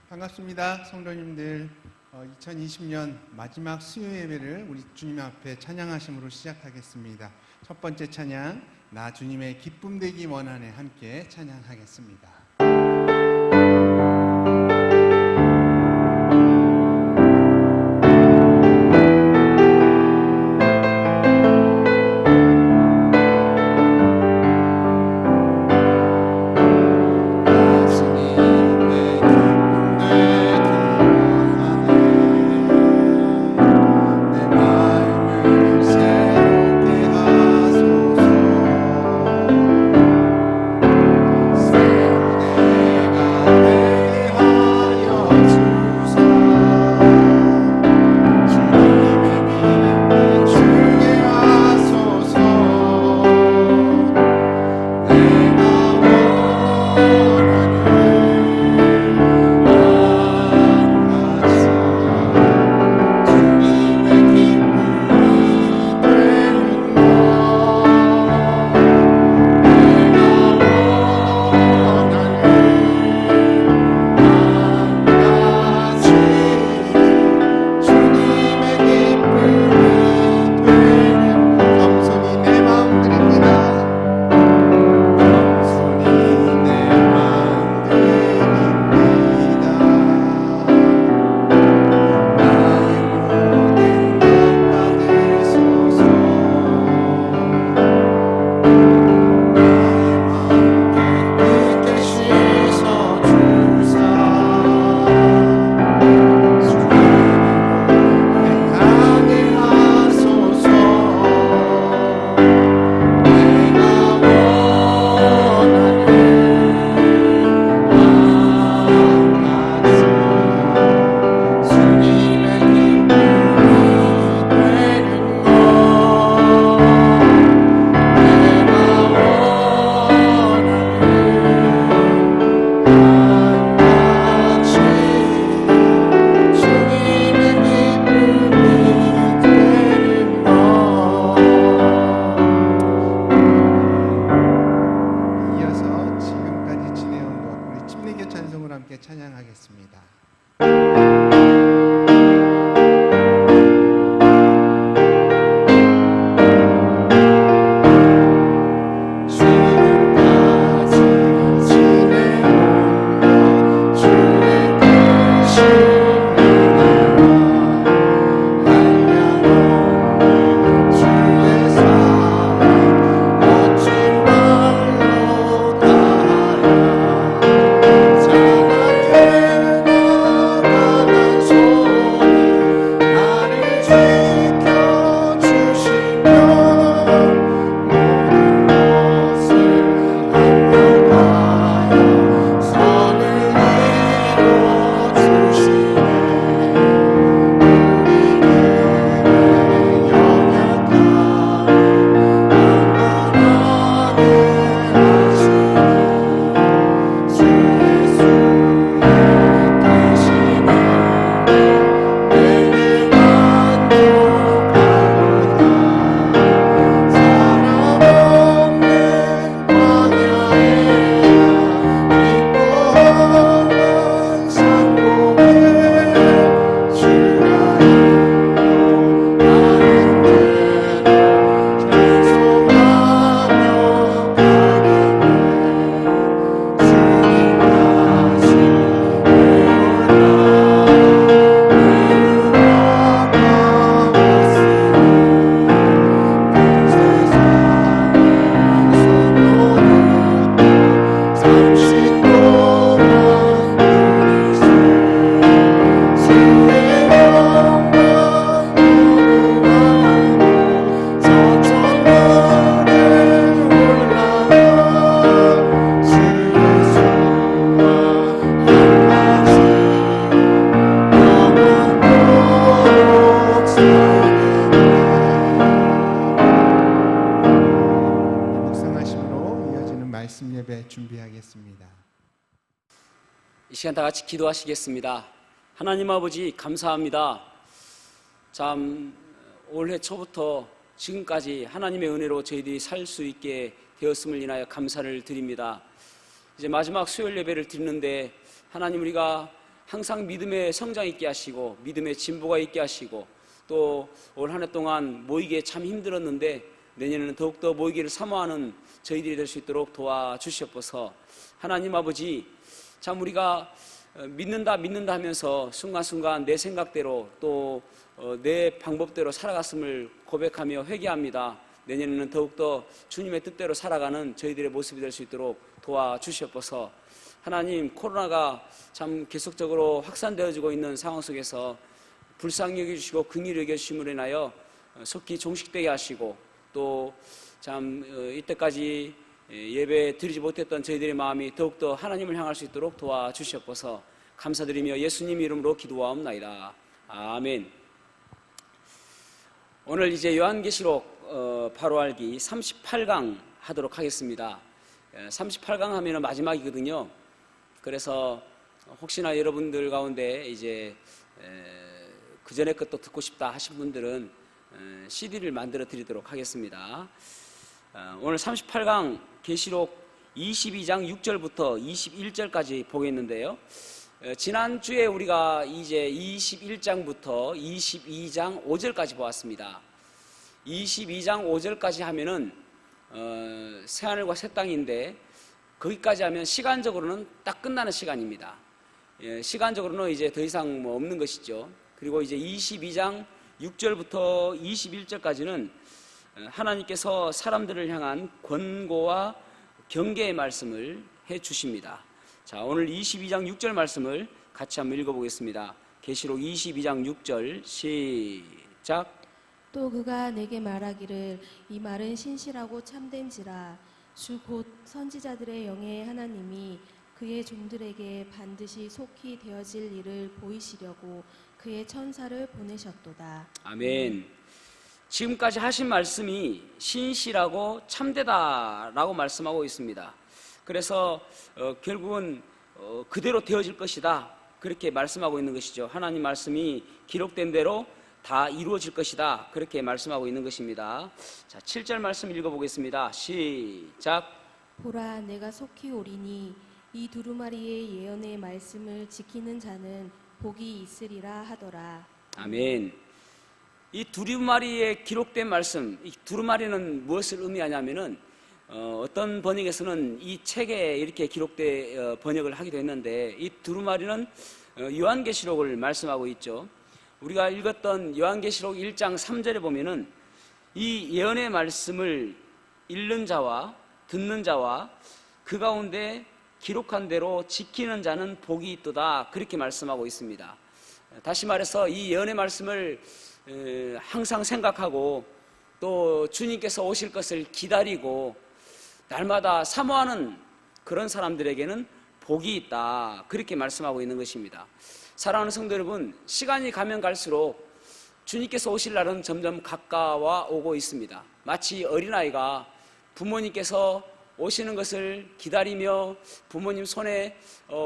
반갑습니다. 성도님들, 2020년 마지막 수요 예배를 우리 주님 앞에 찬양하심으로 시작하겠습니다. 첫 번째 찬양, 나 주님의 기쁨 되기 원하네, 함께 찬양하겠습니다. 찬양하겠습니다. 준비하겠습니다. 이 시간 다 같이 기도하시겠습니다. 하나님 아버지, 감사합니다. 참 올해 초부터 지금까지 하나님의 은혜로 저희들이 살 수 있게 되었음을 인하여 감사를 드립니다. 이제 마지막 수요일 예배를 드리는데 하나님, 우리가 항상 믿음의 성장 있게 하시고 믿음의 진보가 있게 하시고 또 올 한 해 동안 모이기에 참 힘들었는데 내년에는 더욱더 모이기를 사모하는 저희들이 될 수 있도록 도와주시옵소서. 하나님 아버지, 참 우리가 믿는다 하면서 순간순간 내 생각대로 또 내 방법대로 살아갔음을 고백하며 회개합니다. 내년에는 더욱더 주님의 뜻대로 살아가는 저희들의 모습이 될 수 있도록 도와주시옵소서. 하나님, 코로나가 참 계속적으로 확산되어지고 있는 상황 속에서 불쌍히 여겨주시고 긍휼히 여겨주심으로 인하여 속히 종식되게 하시고 또 참 이때까지 예배 드리지 못했던 저희들의 마음이 더욱더 하나님을 향할 수 있도록 도와주시옵소서. 감사드리며 예수님 이름으로 기도하옵나이다. 아멘. 오늘 이제 요한계시록 바로 알기 38강 하도록 하겠습니다. 38강 하면 마지막이거든요. 그래서 혹시나 여러분들 가운데 이제 그 전에 것도 듣고 싶다 하신 분들은 CD를 만들어 드리도록 하겠습니다. 오늘 38강 계시록 22장 6절부터 21절까지 보겠는데요. 지난주에 우리가 이제 21장부터 22장 5절까지 보았습니다. 22장 5절까지 하면은 새하늘과 새 땅인데 거기까지 하면 시간적으로는 딱 끝나는 시간입니다. 시간적으로는 이제 더 이상 뭐 없는 것이죠. 그리고 이제 22장 6절부터 21절까지는 하나님께서 사람들을 향한 권고와 경계의 말씀을 해 주십니다. 자, 오늘 22장 6절 말씀을 같이 한번 읽어보겠습니다. 계시록 22장 6절 시작. 또 그가 내게 말하기를 이 말은 신실하고 참된지라 주 곧 선지자들의 영의 하나님이 그의 종들에게 반드시 속히 되어질 일을 보이시려고 그의 천사를 보내셨도다. 아멘. 지금까지 하신 말씀이 신실하고 참되다라고 말씀하고 있습니다. 그래서 결국은 그대로 되어질 것이다, 그렇게 말씀하고 있는 것이죠. 하나님 말씀이 기록된 대로 다 이루어질 것이다, 그렇게 말씀하고 있는 것입니다. 자, 7절 말씀 읽어보겠습니다. 시작. 보라, 내가 속히 오리니 이 두루마리의 예언의 말씀을 지키는 자는 복이 있으리라 하더라. 아멘. 이 두루마리에 기록된 말씀, 이 두루마리는 무엇을 의미하냐면은 어떤 번역에서는 이 책에 이렇게 기록돼 번역을 하기도 했는데, 이 두루마리는 요한계시록을 말씀하고 있죠. 우리가 읽었던 요한계시록 1장 3절에 보면은 이 예언의 말씀을 읽는 자와 듣는 자와 그 가운데 기록한 대로 지키는 자는 복이 있도다, 그렇게 말씀하고 있습니다. 다시 말해서 이 예언의 말씀을 항상 생각하고 또 주님께서 오실 것을 기다리고 날마다 사모하는 그런 사람들에게는 복이 있다, 그렇게 말씀하고 있는 것입니다. 사랑하는 성도 여러분, 시간이 가면 갈수록 주님께서 오실 날은 점점 가까워 오고 있습니다. 마치 어린아이가 부모님께서 오시는 것을 기다리며 부모님 손에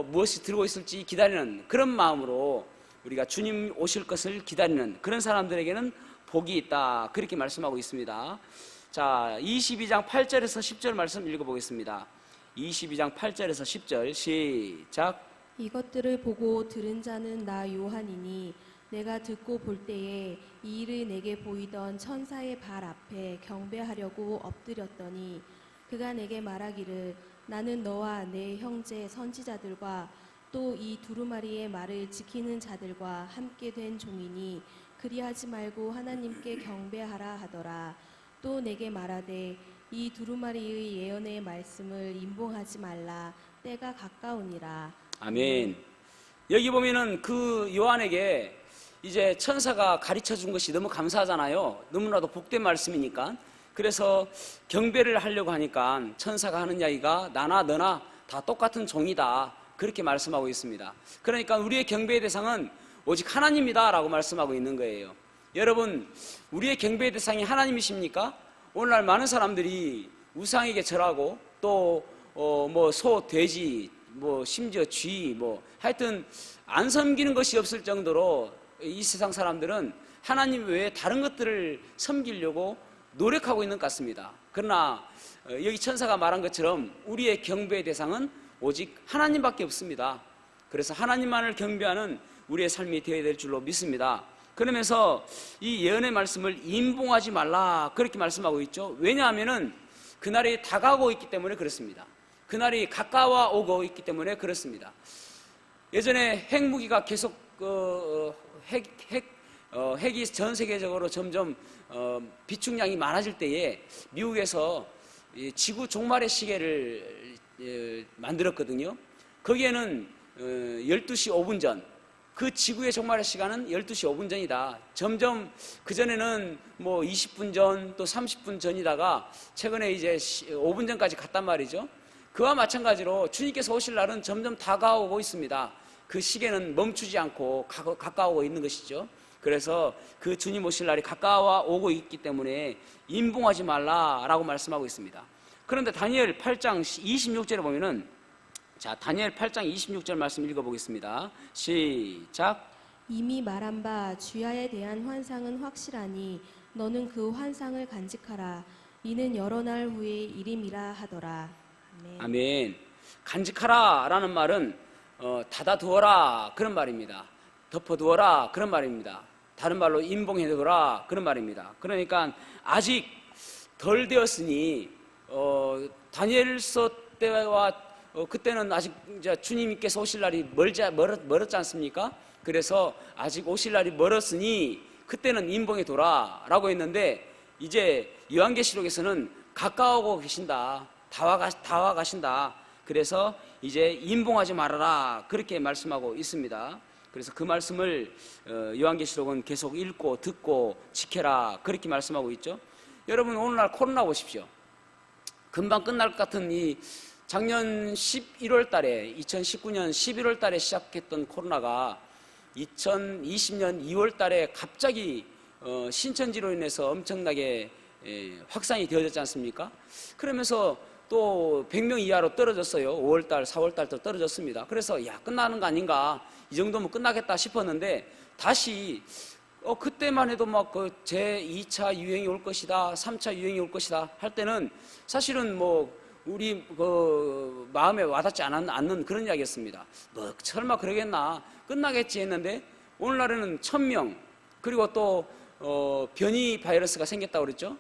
무엇이 들고 있을지 기다리는 그런 마음으로 우리가 주님 오실 것을 기다리는 그런 사람들에게는 복이 있다, 그렇게 말씀하고 있습니다. 자, 22장 8절에서 10절 말씀 읽어보겠습니다. 22장 8절에서 10절 시작. 이것들을 보고 들은 자는 나 요한이니 내가 듣고 볼 때에 이 일을 내게 보이던 천사의 발 앞에 경배하려고 엎드렸더니 그가 내게 말하기를 나는 너와 내 형제 선지자들과 또 이 두루마리의 말을 지키는 자들과 함께 된 종이니 그리하지 말고 하나님께 경배하라 하더라. 또 내게 말하되 이 두루마리의 예언의 말씀을 임봉하지 말라, 때가 가까우니라. 아멘. 여기 보면은 그 요한에게 이제 천사가 가르쳐 준 것이 너무 감사하잖아요. 너무나도 복된 말씀이니까. 그래서 경배를 하려고 하니까 천사가 하는 이야기가 나나 너나 다 똑같은 종이다, 그렇게 말씀하고 있습니다. 그러니까 우리의 경배의 대상은 오직 하나님이다 라고 말씀하고 있는 거예요. 여러분, 우리의 경배의 대상이 하나님이십니까? 오늘날 많은 사람들이 우상에게 절하고 또 뭐 소, 돼지, 뭐 심지어 쥐, 뭐 하여튼 안 섬기는 것이 없을 정도로 이 세상 사람들은 하나님 외에 다른 것들을 섬기려고 노력하고 있는 것 같습니다. 그러나 여기 천사가 말한 것처럼 우리의 경배의 대상은 오직 하나님밖에 없습니다. 그래서 하나님만을 경배하는 우리의 삶이 되어야 될 줄로 믿습니다. 그러면서 이 예언의 말씀을 임봉하지 말라 그렇게 말씀하고 있죠. 왜냐하면은 그날이 다가오고 있기 때문에 그렇습니다. 그날이 가까워오고 있기 때문에 그렇습니다. 예전에 핵무기가 계속 핵이 전 세계적으로 점점 비축량이 많아질 때에 미국에서 지구 종말의 시계를 만들었거든요. 거기에는 12시 5분 전, 그 지구의 종말의 시간은 12시 5분 전이다. 점점 그전에는 뭐 20분 전 또 30분 전이다가 최근에 이제 5분 전까지 갔단 말이죠. 그와 마찬가지로 주님께서 오실 날은 점점 다가오고 있습니다. 그 시계는 멈추지 않고 가까워오고 있는 것이죠. 그래서 그 주님 오실 날이 가까워 오고 있기 때문에 임봉하지 말라라고 말씀하고 있습니다. 그런데 다니엘 8장 26절에 보면은, 자, 다니엘 8장 26절 말씀 읽어보겠습니다. 시작. 이미 말한 바 주야에 대한 환상은 확실하니 너는 그 환상을 간직하라. 이는 여러 날 후의 일임이라 하더라. 아멘. 아멘. 간직하라라는 말은 닫아두어라 그런 말입니다. 덮어두어라 그런 말입니다. 다른 말로 임봉해두어라 그런 말입니다. 그러니까 아직 덜 되었으니 다니엘서 때와 그때는 아직 이제 주님께서 오실 날이 멀었지 않습니까? 그래서 아직 오실 날이 멀었으니 그때는 임봉해둬라 라고 했는데, 이제 요한계시록에서는 가까워오고 계신다, 다와 가신다. 그래서 이제 임봉하지 말아라 그렇게 말씀하고 있습니다. 그래서 그 말씀을 요한계시록은 계속 읽고 듣고 지켜라 그렇게 말씀하고 있죠. 여러분, 오늘날 코로나 보십시오. 금방 끝날 것 같은 이 작년 11월 달에 2019년 11월 달에 시작했던 코로나가 2020년 2월 달에 갑자기 신천지로 인해서 엄청나게 확산이 되어졌지 않습니까? 그러면서 또 100명 이하로 떨어졌어요. 5월달, 4월달도 떨어졌습니다. 그래서 야, 끝나는 거 아닌가, 이 정도면 끝나겠다 싶었는데, 다시 그때만 해도 막 그 제2차 유행이 올 것이다, 3차 유행이 올 것이다 할 때는 사실은 뭐 우리 그 마음에 와닿지 않는 그런 이야기였습니다. 뭐 설마 그러겠나, 끝나겠지 했는데, 오늘날에는 1000명, 그리고 또 변이 바이러스가 생겼다고 그랬죠.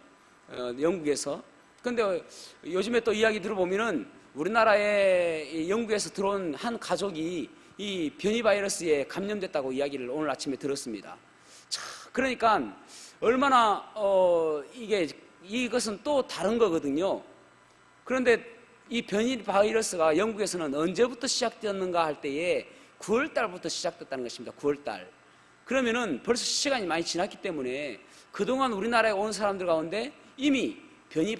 영국에서. 근데 요즘에 또 이야기 들어보면은 우리나라에 영국에서 들어온 한 가족이 이 변이 바이러스에 감염됐다고 이야기를 오늘 아침에 들었습니다. 자, 그러니까 얼마나 이것은 또 다른 거거든요. 그런데 이 변이 바이러스가 영국에서는 언제부터 시작되었는가 할 때에 9월 달부터 시작됐다는 것입니다. 9월 달. 그러면은 벌써 시간이 많이 지났기 때문에 그동안 우리나라에 온 사람들 가운데 이미 변이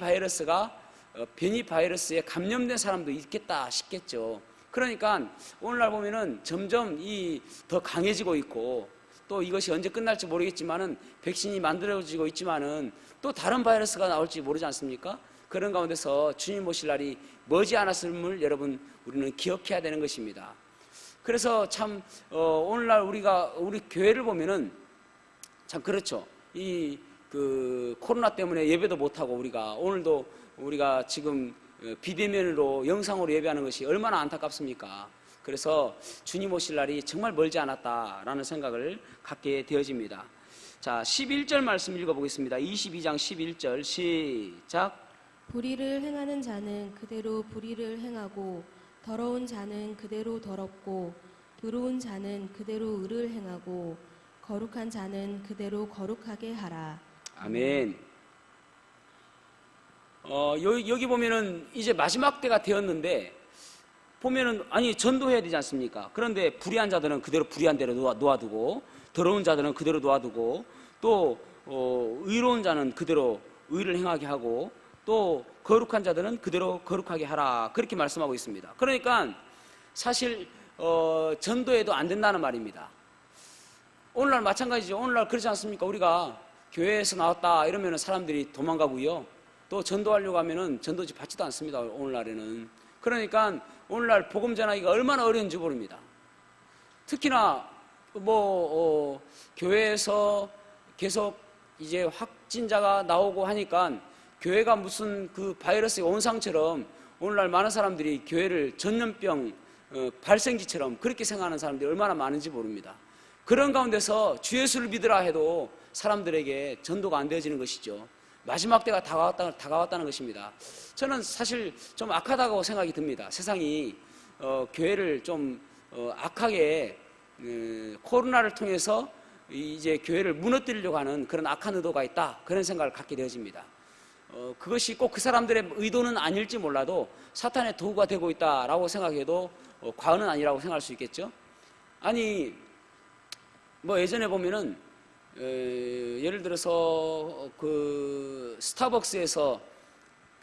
바이러스에 감염된 사람도 있겠다 싶겠죠. 그러니까 오늘날 보면은 점점 더 강해지고 있고, 또 이것이 언제 끝날지 모르겠지만은 백신이 만들어지고 있지만은 또 다른 바이러스가 나올지 모르지 않습니까? 그런 가운데서 주님 오실 날이 머지않았음을 여러분, 우리는 기억해야 되는 것입니다. 그래서 참 오늘날 우리 교회를 보면은 참 그렇죠. 그 코로나 때문에 예배도 못하고 오늘도 우리가 지금 비대면으로 영상으로 예배하는 것이 얼마나 안타깝습니까? 그래서 주님 오실 날이 정말 멀지 않았다라는 생각을 갖게 되어집니다. 자, 11절 말씀 읽어보겠습니다. 22장 11절 시작. 불의를 행하는 자는 그대로 불의를 행하고, 더러운 자는 그대로 더럽고, 의로운 자는 그대로 의를 행하고, 거룩한 자는 그대로 거룩하게 하라. 아멘. 여기 보면은 이제 마지막 때가 되었는데, 보면은 전도해야 되지 않습니까? 그런데 불의한 자들은 그대로 불의한 대로 놓아두고, 더러운 자들은 그대로 놓아두고, 또 의로운 자는 그대로 의를 행하게 하고, 또 거룩한 자들은 그대로 거룩하게 하라 그렇게 말씀하고 있습니다. 그러니까 사실 전도해도 안 된다는 말입니다. 오늘날 마찬가지죠. 오늘날 그렇지 않습니까? 우리가 교회에서 나왔다 이러면 사람들이 도망가고요, 또 전도하려고 하면은 전도지 받지도 않습니다. 오늘날에는. 그러니까 오늘날 복음 전하기가 얼마나 어려운지 모릅니다. 특히나 교회에서 계속 이제 확진자가 나오고 하니까 교회가 무슨 그 바이러스의 온상처럼 오늘날 많은 사람들이 교회를 전염병 발생지처럼 그렇게 생각하는 사람들이 얼마나 많은지 모릅니다. 그런 가운데서 주 예수를 믿으라 해도 사람들에게 전도가 안 되어지는 것이죠. 마지막 때가 다가왔다는 것입니다. 저는 사실 좀 악하다고 생각이 듭니다. 세상이 교회를 좀 악하게 코로나를 통해서 이제 교회를 무너뜨리려고 하는 그런 악한 의도가 있다, 그런 생각을 갖게 되어집니다. 그것이 꼭 그 사람들의 의도는 아닐지 몰라도 사탄의 도구가 되고 있다라고 생각해도 과언은 아니라고 생각할 수 있겠죠. 아니 뭐 예전에 보면은 예를 들어서 그 스타벅스에서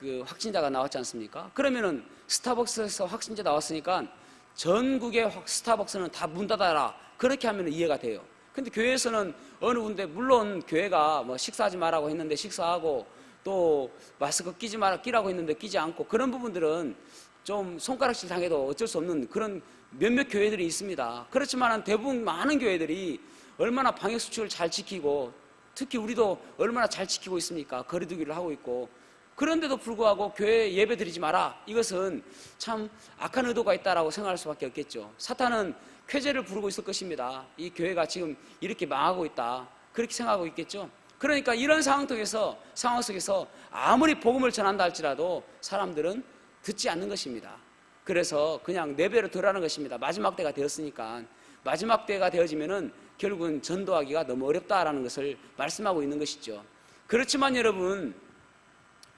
그 확진자가 나왔지 않습니까? 그러면은 스타벅스에서 확진자 나왔으니까 전국의 스타벅스는 다 문 닫아라, 그렇게 하면 이해가 돼요. 근데 교회에서는 어느 군데, 물론 교회가 뭐 식사하지 말라고 했는데 식사하고 또 마스크 끼라고 했는데 끼지 않고, 그런 부분들은 좀 손가락질 당해도 어쩔 수 없는 그런 몇몇 교회들이 있습니다. 그렇지만 대부분 많은 교회들이 얼마나 방역수칙을 잘 지키고, 특히 우리도 얼마나 잘 지키고 있습니까? 거리두기를 하고 있고. 그런데도 불구하고 교회에 예배 드리지 마라, 이것은 참 악한 의도가 있다라고 생각할 수밖에 없겠죠. 사탄은 쾌재를 부르고 있을 것입니다. 이 교회가 지금 이렇게 망하고 있다, 그렇게 생각하고 있겠죠. 그러니까 이런 상황 속에서 아무리 복음을 전한다 할지라도 사람들은 듣지 않는 것입니다. 그래서 그냥 내버려 두라는 것입니다. 마지막 때가 되었으니까. 마지막 때가 되어지면은 결국은 전도하기가 너무 어렵다라는 것을 말씀하고 있는 것이죠. 그렇지만 여러분,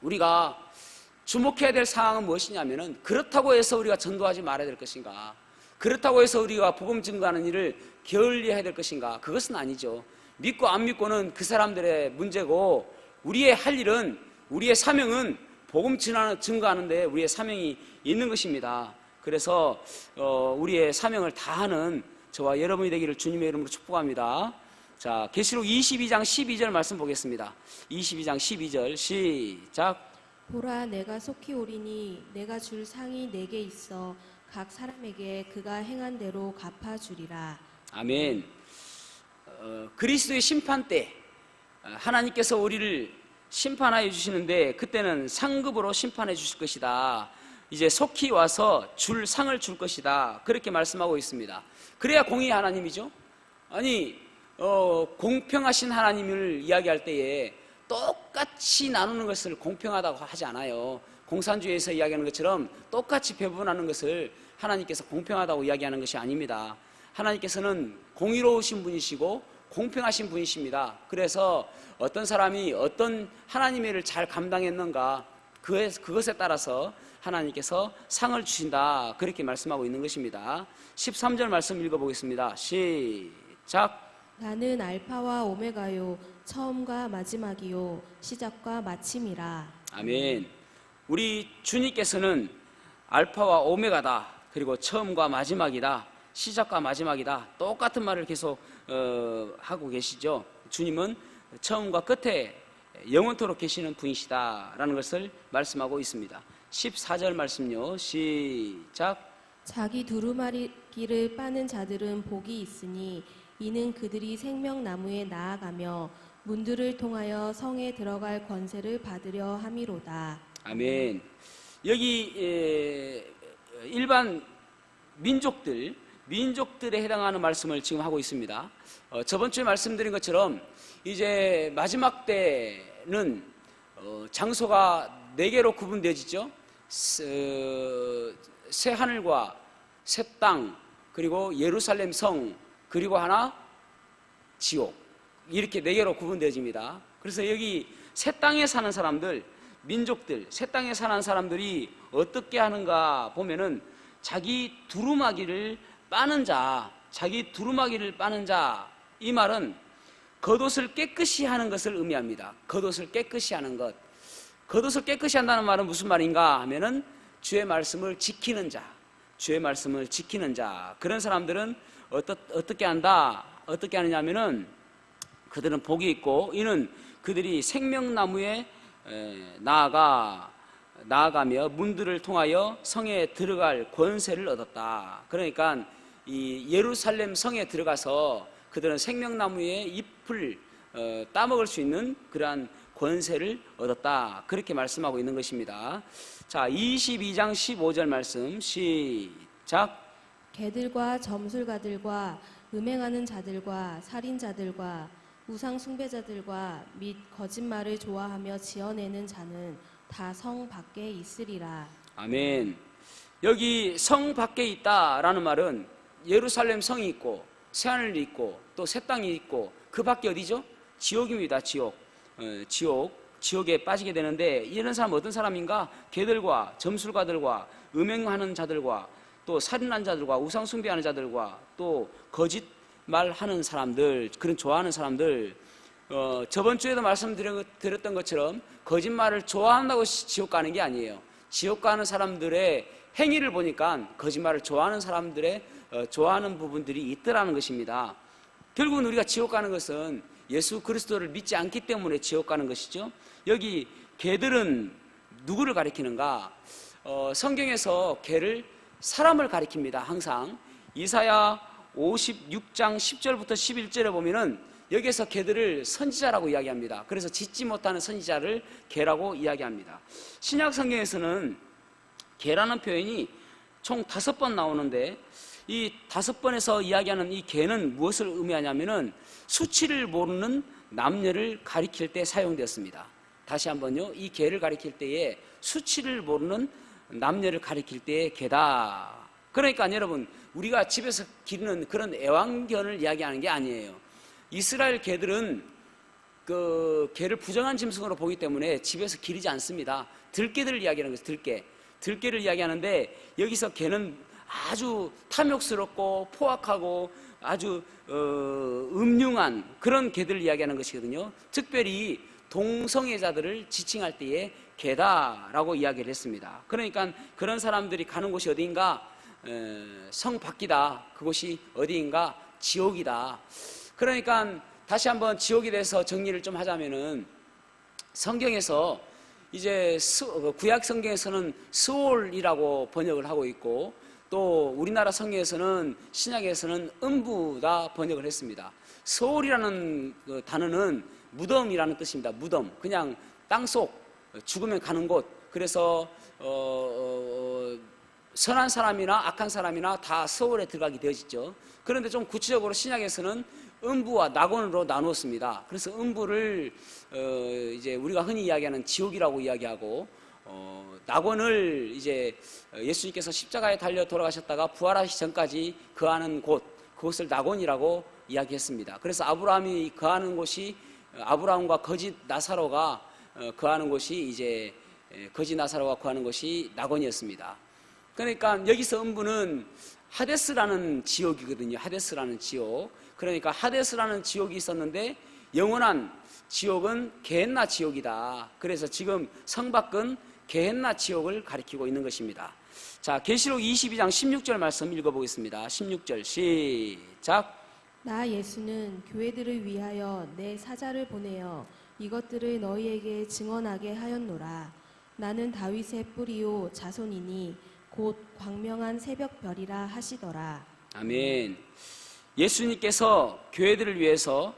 우리가 주목해야 될 상황은 무엇이냐면은, 그렇다고 해서 우리가 전도하지 말아야 될 것인가, 그렇다고 해서 우리가 복음 증거하는 일을 게을리해야 될 것인가? 그것은 아니죠. 믿고 안 믿고는 그 사람들의 문제고, 우리의 할 일은, 우리의 사명은 복음 증거하는 데 우리의 사명이 있는 것입니다. 그래서 우리의 사명을 다하는 저와 여러분이 되기를 주님의 이름으로 축복합니다. 자, 계시록 22장 12절 말씀 보겠습니다. 22장 12절 시작. 보라, 내가 속히 오리니 내가 줄 상이 내게 있어 각 사람에게 그가 행한 대로 갚아주리라. 아멘. 그리스도의 심판 때 하나님께서 우리를 심판하여 주시는데, 그때는 상급으로 심판해 주실 것이다. 이제 속히 와서 줄 상을 줄 것이다, 그렇게 말씀하고 있습니다. 그래야 공의의 하나님이죠. 아니 공평하신 하나님을 이야기할 때에 똑같이 나누는 것을 공평하다고 하지 않아요. 공산주의에서 이야기하는 것처럼 똑같이 배분하는 것을 하나님께서 공평하다고 이야기하는 것이 아닙니다. 하나님께서는 공의로우신 분이시고 공평하신 분이십니다. 그래서 어떤 사람이 어떤 하나님의 일을 잘 감당했는가, 그것에 따라서 하나님께서 상을 주신다, 그렇게 말씀하고 있는 것입니다. 13절 말씀 읽어보겠습니다. 시작. 나는 알파와 오메가요, 처음과 마지막이요, 시작과 마침이라. 아멘. 우리 주님께서는 알파와 오메가다, 그리고 처음과 마지막이다, 시작과 마지막이다, 똑같은 말을 계속 하고 계시죠. 주님은 처음과 끝에 영원토록 계시는 분이시다라는 것을 말씀하고 있습니다. 14절 말씀요. 시작. 자기 두루마기를 빠는 자들은 복이 있으니 이는 그들이 생명나무에 나아가며 문들을 통하여 성에 들어갈 권세를 받으려 함이로다. 아멘. 여기 일반 민족들에 해당하는 말씀을 지금 하고 있습니다. 저번 주에 말씀드린 것처럼 이제 마지막 때는 장소가 4개로 구분되어지죠. 새 하늘과 새 땅, 그리고 예루살렘 성, 그리고 하나 지옥, 이렇게 4개로 구분되어집니다. 그래서 여기 새 땅에 사는 사람들, 민족들, 새 땅에 사는 사람들이 어떻게 하는가 보면은 자기 두루마기를 빠는 자, 이 말은 겉옷을 깨끗이 하는 것을 의미합니다. 겉옷을 깨끗이 하는 것. 겉옷을 깨끗이 한다는 말은 무슨 말인가 하면은 주의 말씀을 지키는 자, 그런 사람들은 어떻게 한다? 어떻게 하느냐면은 그들은 복이 있고, 이는 그들이 생명나무에 나아가며 문들을 통하여 성에 들어갈 권세를 얻었다. 그러니까 이 예루살렘 성에 들어가서 그들은 생명나무의 잎을 따먹을 수 있는 그러한 권세를 얻었다, 그렇게 말씀하고 있는 것입니다. 자, 22장 15절 말씀 시작. 개들과 점술가들과 음행하는 자들과 살인자들과 우상 숭배자들과 및 거짓말을 좋아하며 지어내는 자는 다 성 밖에 있으리라. 아멘. 여기 성 밖에 있다라는 말은 예루살렘 성이 있고 새하늘이 있고 또 새 땅이 있고 그 밖에 어디죠? 지옥입니다. 지옥에 빠지게 되는데 이런 사람 어떤 사람인가? 개들과 점술가들과 음행하는 자들과 또 살인한 자들과 우상 숭배하는 자들과 또 거짓말하는 사람들, 그런 좋아하는 사람들. 저번 주에도 말씀드렸던 것처럼 거짓말을 좋아한다고 지옥 가는 게 아니에요. 지옥 가는 사람들의 행위를 보니까 거짓말을 좋아하는 사람들의 좋아하는 부분들이 있더라는 것입니다. 결국은 우리가 지옥 가는 것은 예수 그리스도를 믿지 않기 때문에 지옥 가는 것이죠. 여기 개들은 누구를 가리키는가? 성경에서 개를 사람을 가리킵니다. 항상 이사야 56장 10절부터 11절에 보면은 여기에서 개들을 선지자라고 이야기합니다. 그래서 짖지 못하는 선지자를 개라고 이야기합니다. 신약 성경에서는 개라는 표현이 총 5번 나오는데 이 5번에서 이야기하는 이 개는 무엇을 의미하냐면은 수치를 모르는 남녀를 가리킬 때 사용되었습니다. 다시 한번요. 이 개를 가리킬 때에 수치를 모르는 남녀를 가리킬 때의 개다. 그러니까 여러분, 우리가 집에서 기르는 그런 애완견을 이야기하는 게 아니에요. 이스라엘 개들은 그 개를 부정한 짐승으로 보기 때문에 집에서 기르지 않습니다. 들개들을 이야기하는 것이죠. 들개를 이야기하는데 여기서 개는 아주 탐욕스럽고 포악하고 아주 음흉한 그런 개들을 이야기하는 것이거든요. 특별히 동성애자들을 지칭할 때에 개다라고 이야기를 했습니다. 그러니까 그런 사람들이 가는 곳이 어디인가? 성 밖이다. 그곳이 어디인가? 지옥이다. 그러니까 다시 한번 지옥에 대해서 정리를 좀 하자면은 성경에서 이제 구약 성경에서는 스올이라고 번역을 하고 있고 또 우리나라 성경에서는 신약에서는 음부다 번역을 했습니다. 스올이라는 그 단어는 무덤이라는 뜻입니다. 무덤, 그냥 땅속, 죽으면 가는 곳. 그래서 선한 사람이나 악한 사람이나 다 스올에 들어가게 되어지죠. 그런데 좀 구체적으로 신약에서는 음부와 낙원으로 나누었습니다. 그래서 음부를 이제 우리가 흔히 이야기하는 지옥이라고 이야기하고 낙원을 이제 예수님께서 십자가에 달려 돌아가셨다가 부활하시기 전까지 거하는 곳, 그것을 낙원이라고 이야기했습니다. 그래서 아브라함이 거하는 곳이 아브라함과 거짓 나사로가 거하는 곳이 이제 거짓 나사로가 거하는 곳이 낙원이었습니다. 그러니까 여기서 음부는 하데스라는 지옥이거든요. 하데스라는 지옥. 그러니까 하데스라는 지옥이 있었는데 영원한 지옥은 게헨나 지옥이다. 그래서 지금 성 밖은 게헨나 지옥을 가리키고 있는 것입니다. 자, 계시록 22장 16절 말씀 읽어보겠습니다. 16절 시작. 나 예수는 교회들을 위하여 내 사자를 보내어 이것들을 너희에게 증언하게 하였노라. 나는 다윗의 뿌리요 자손이니 곧 광명한 새벽별이라 하시더라. 아멘. 예수님께서 교회들을 위해서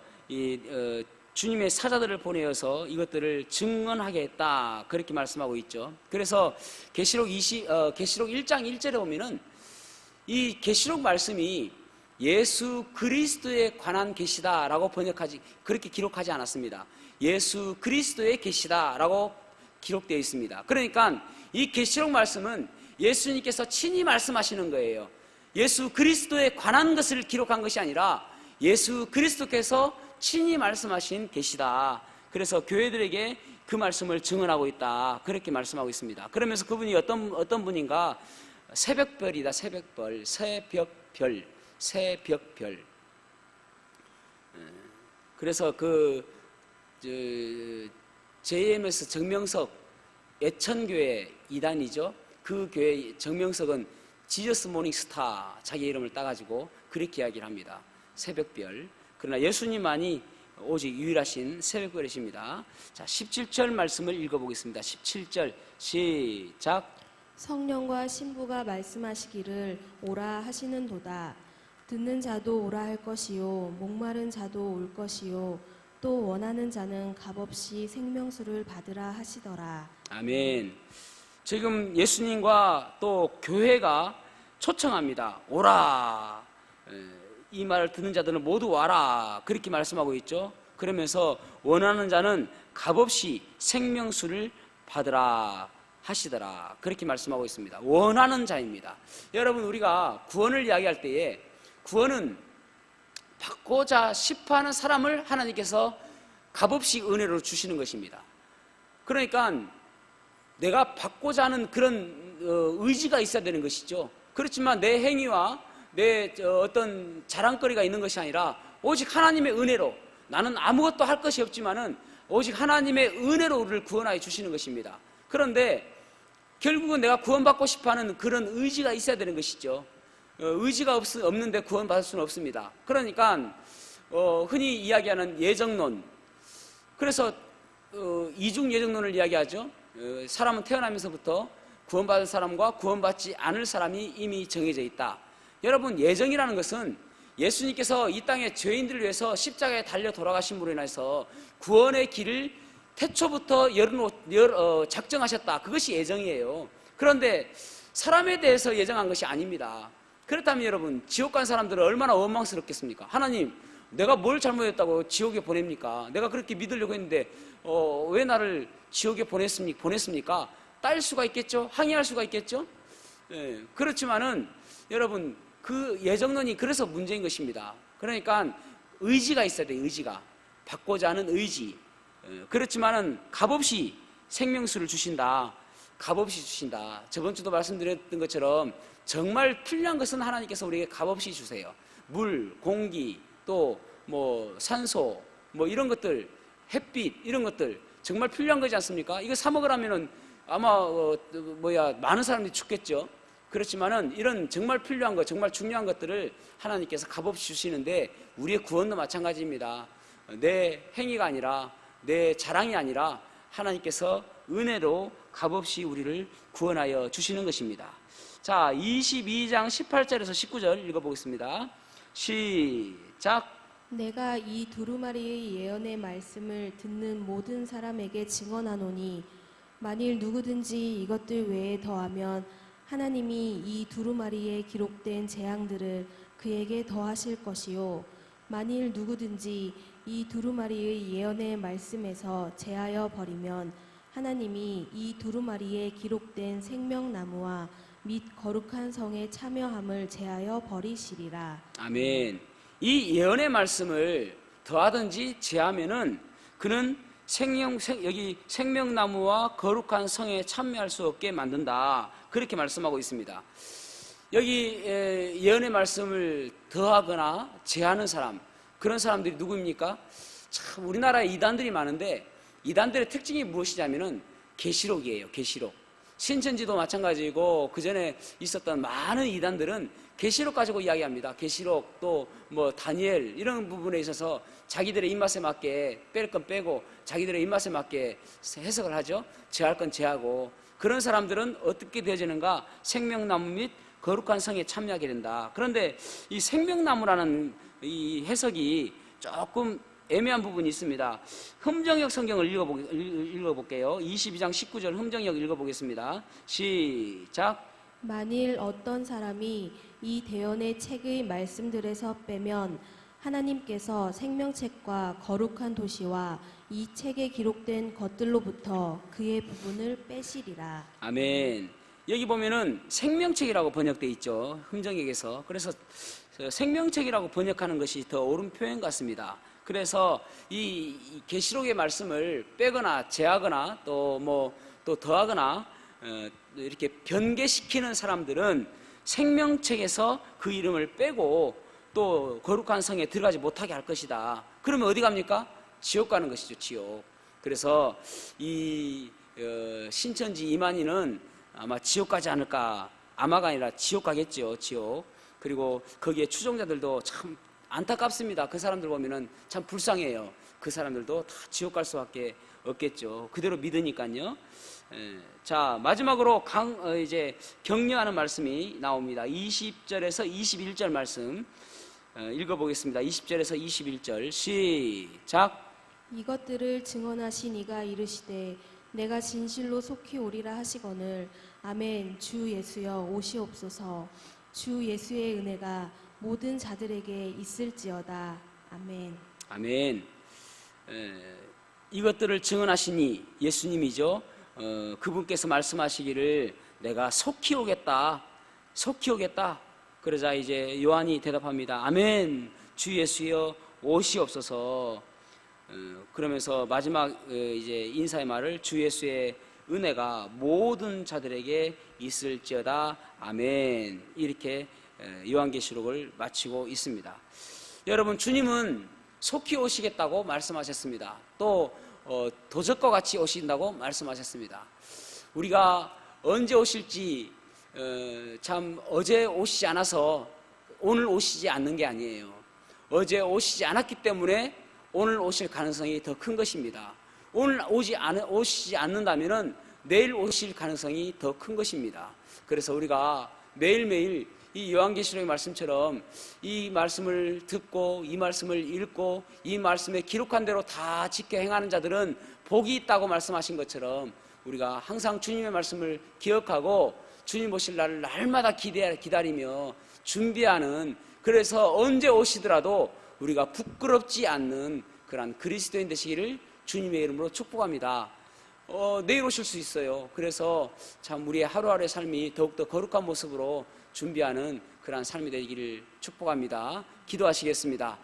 주님의 사자들을 보내어서 이것들을 증언하게 했다. 그렇게 말씀하고 있죠. 그래서 계시록 1장 1절에 보면은 이 계시록 말씀이 예수 그리스도에 관한 계시다라고 그렇게 기록하지 않았습니다. 예수 그리스도의 계시다라고 기록되어 있습니다. 그러니까 이 계시록 말씀은 예수님께서 친히 말씀하시는 거예요. 예수 그리스도에 관한 것을 기록한 것이 아니라 예수 그리스도께서 친히 말씀하신 계시다. 그래서 교회들에게 그 말씀을 증언하고 있다. 그렇게 말씀하고 있습니다. 그러면서 그분이 어떤 분인가? 새벽별이다. 새벽별. 새벽별. 그래서 JMS 정명석 예천교회 2단이죠. 그 교회 정명석은 지저스 모닝 스타 자기 이름을 따가지고 그렇게 이야기를 합니다. 새벽별. 그러나 예수님만이 오직 유일하신 새벽별이십니다. 자, 17절 말씀을 읽어보겠습니다. 17절 시작. 성령과 신부가 말씀하시기를 오라 하시는도다. 듣는 자도 오라 할 것이요 목마른 자도 올 것이요 또 원하는 자는 값없이 생명수를 받으라 하시더라. 아멘. 지금 예수님과 또 교회가 초청합니다. 오라. 이 말을 듣는 자들은 모두 와라. 그렇게 말씀하고 있죠. 그러면서 원하는 자는 값없이 생명수를 받으라 하시더라. 그렇게 말씀하고 있습니다. 원하는 자입니다. 여러분, 우리가 구원을 이야기할 때에 구원은 받고자 싶어하는 사람을 하나님께서 값없이 은혜로 주시는 것입니다. 그러니까 내가 받고자 하는 그런 의지가 있어야 되는 것이죠. 그렇지만 내 행위와 내 어떤 자랑거리가 있는 것이 아니라 오직 하나님의 은혜로, 나는 아무것도 할 것이 없지만은 오직 하나님의 은혜로 우리를 구원하여 주시는 것입니다. 그런데 결국은 내가 구원받고 싶어하는 그런 의지가 있어야 되는 것이죠. 의지가 없는데 구원받을 수는 없습니다. 그러니까 흔히 이야기하는 예정론, 그래서 이중 예정론을 이야기하죠. 사람은 태어나면서부터 구원받을 사람과 구원받지 않을 사람이 이미 정해져 있다. 여러분, 예정이라는 것은 예수님께서 이 땅에 죄인들을 위해서 십자가에 달려 돌아가심으로 인해서 구원의 길을 태초부터 작정하셨다. 그것이 예정이에요. 그런데 사람에 대해서 예정한 것이 아닙니다. 그렇다면 여러분, 지옥 간 사람들은 얼마나 원망스럽겠습니까? 하나님, 내가 뭘 잘못했다고 지옥에 보냅니까? 내가 그렇게 믿으려고 했는데 왜 나를 지옥에 보냈습니까? 딸 수가 있겠죠? 항의할 수가 있겠죠? 그렇지만은 여러분, 그 예정론이 그래서 문제인 것입니다. 그러니까 의지가 있어야 돼요. 의지가, 받고자 하는 의지. 그렇지만은 값없이 생명수를 주신다. 값없이 주신다. 저번 주도 말씀드렸던 것처럼 정말 필요한 것은 하나님께서 우리에게 값없이 주세요. 물, 공기, 또 뭐 산소, 뭐 이런 것들, 햇빛, 이런 것들 정말 필요한 거지 않습니까? 이거 사 먹으라면은 아마 많은 사람들이 죽겠죠. 그렇지만은 이런 정말 필요한 것, 정말 중요한 것들을 하나님께서 값없이 주시는데, 우리의 구원도 마찬가지입니다. 내 행위가 아니라, 내 자랑이 아니라 하나님께서 은혜로 값없이 우리를 구원하여 주시는 것입니다. 자, 22장 18절에서 19절 읽어보겠습니다. 시작. 내가 이 두루마리의 예언의 말씀을 듣는 모든 사람에게 증언하노니 만일 누구든지 이것들 외에 더하면 하나님이 이 두루마리에 기록된 재앙들을 그에게 더하실 것이요, 만일 누구든지 이 두루마리의 예언의 말씀에서 제하여 버리면 하나님이 이 두루마리에 기록된 생명나무와 및 거룩한 성에 참여함을 제하여 버리시리라. 아멘. 이 예언의 말씀을 더하든지 제하면은 그는 여기 생명나무와 거룩한 성에 참여할 수 없게 만든다. 그렇게 말씀하고 있습니다. 여기 예언의 말씀을 더하거나 제하는 사람, 그런 사람들이 누구입니까? 참, 우리나라에 이단들이 많은데 이단들의 특징이 무엇이냐면은 계시록이에요. 계시록. 신천지도 마찬가지고 그 전에 있었던 많은 이단들은 계시록 가지고 이야기합니다. 계시록, 또 뭐 다니엘, 이런 부분에 있어서 자기들의 입맛에 맞게 뺄 건 빼고 자기들의 입맛에 맞게 해석을 하죠. 제할 건 제하고. 그런 사람들은 어떻게 되어지는가? 생명나무 및 거룩한 성에 참여하게 된다. 그런데 이 생명나무라는 이 해석이 조금 애매한 부분이 있습니다. 흠정역 성경을 읽어볼게요. 22장 19절 흠정역 읽어보겠습니다. 시작. 만일 어떤 사람이 이 대언의 책의 말씀들에서 빼면 하나님께서 생명책과 거룩한 도시와 이 책에 기록된 것들로부터 그의 부분을 빼시리라. 아멘. 여기 보면은 생명책이라고 번역되어 있죠. 흠정역에서. 그래서 생명책이라고 번역하는 것이 더 옳은 표현 같습니다. 그래서 이 계시록의 말씀을 빼거나 제하거나 또 더하거나 이렇게 변개시키는 사람들은 생명책에서 그 이름을 빼고 또 거룩한 성에 들어가지 못하게 할 것이다. 그러면 어디 갑니까? 지옥 가는 것이죠. 지옥. 그래서 이 신천지 이만희는 아마 지옥 가지 않을까. 아마가 아니라 지옥 가겠죠. 지옥. 그리고 거기에 추종자들도 참 안타깝습니다. 그 사람들 보면은 참 불쌍해요. 그 사람들도 다 지옥 갈 수밖에 없겠죠. 그대로 믿으니까요. 자, 마지막으로 이제 격려하는 말씀이 나옵니다. 20절에서 21절 말씀 읽어보겠습니다. 20절에서 21절 시작. 이것들을 증언하신 이가 이르시되 내가 진실로 속히 오리라 하시거늘 아멘. 주 예수여 오시옵소서. 주 예수의 은혜가 모든 자들에게 있을지어다. 아멘. 아멘. 이것들을 증언하시니 예수님이죠. 그분께서 말씀하시기를 내가 속히 오겠다. 속히 오겠다. 그러자 이제 요한이 대답합니다. 아멘. 주 예수여 오시옵소서. 그러면서 마지막 이제 인사의 말을 주 예수의 은혜가 모든 자들에게 있을지어다. 아멘. 이렇게 요한계시록을 마치고 있습니다. 여러분, 주님은 속히 오시겠다고 말씀하셨습니다. 또 도적과 같이 오신다고 말씀하셨습니다. 우리가 언제 오실지 참 어제 오시지 않아서 오늘 오시지 않는 게 아니에요. 어제 오시지 않았기 때문에 오늘 오실 가능성이 더 큰 것입니다. 오늘 오시지 않는다면 내일 오실 가능성이 더 큰 것입니다. 그래서 우리가 매일매일 이 요한계시록의 말씀처럼 이 말씀을 듣고 이 말씀을 읽고 이 말씀에 기록한 대로 다 지켜 행하는 자들은 복이 있다고 말씀하신 것처럼 우리가 항상 주님의 말씀을 기억하고 주님 오실 날을 날마다 기다리며 준비하는, 그래서 언제 오시더라도 우리가 부끄럽지 않는 그런 그리스도인 되시기를 주님의 이름으로 축복합니다. 내일 오실 수 있어요. 그래서 참 우리의 하루하루의 삶이 더욱더 거룩한 모습으로 준비하는 그러한 삶이 되기를 축복합니다. 기도하시겠습니다.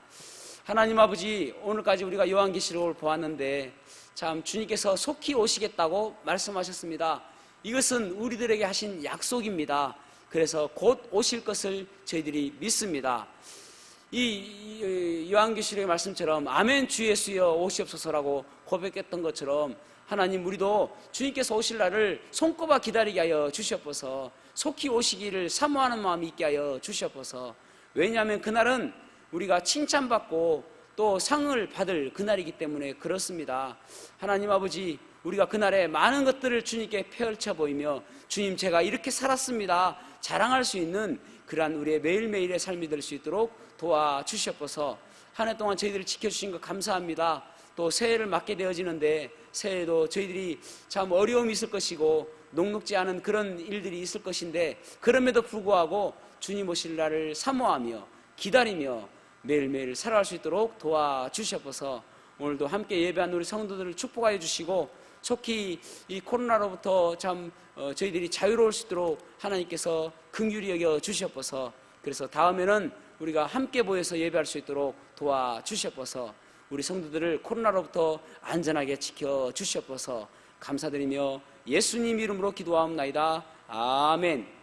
하나님 아버지, 오늘까지 우리가 요한계시록을 보았는데 참 주님께서 속히 오시겠다고 말씀하셨습니다. 이것은 우리들에게 하신 약속입니다. 그래서 곧 오실 것을 저희들이 믿습니다. 이 요한계시록의 말씀처럼 아멘 주 예수여 오시옵소서라고 고백했던 것처럼 하나님, 우리도 주님께서 오실 날을 손꼽아 기다리게 하여 주시옵소서. 속히 오시기를 사모하는 마음이 있게 하여 주시옵소서. 왜냐하면 그날은 우리가 칭찬받고 또 상을 받을 그날이기 때문에 그렇습니다. 하나님 아버지, 우리가 그날에 많은 것들을 주님께 펼쳐 보이며 주님 제가 이렇게 살았습니다 자랑할 수 있는 그러한 우리의 매일매일의 삶이 될 수 있도록 도와주시옵소서. 한 해 동안 저희들을 지켜주신 것 감사합니다. 또 새해를 맞게 되어지는데 새해에도 저희들이 참 어려움이 있을 것이고 녹록지 않은 그런 일들이 있을 것인데 그럼에도 불구하고 주님 오실 날을 사모하며 기다리며 매일매일 살아갈 수 있도록 도와주시옵소서. 오늘도 함께 예배한 우리 성도들을 축복하여 주시고 속히 이 코로나로부터 참 저희들이 자유로울 수 있도록 하나님께서 긍휼히 여겨 주시옵소서. 그래서 다음에는 우리가 함께 모여서 예배할 수 있도록 도와주시옵소서. 우리 성도들을 코로나로부터 안전하게 지켜주시옵소서. 감사드리며 예수님 이름으로 기도하옵나이다. 아멘.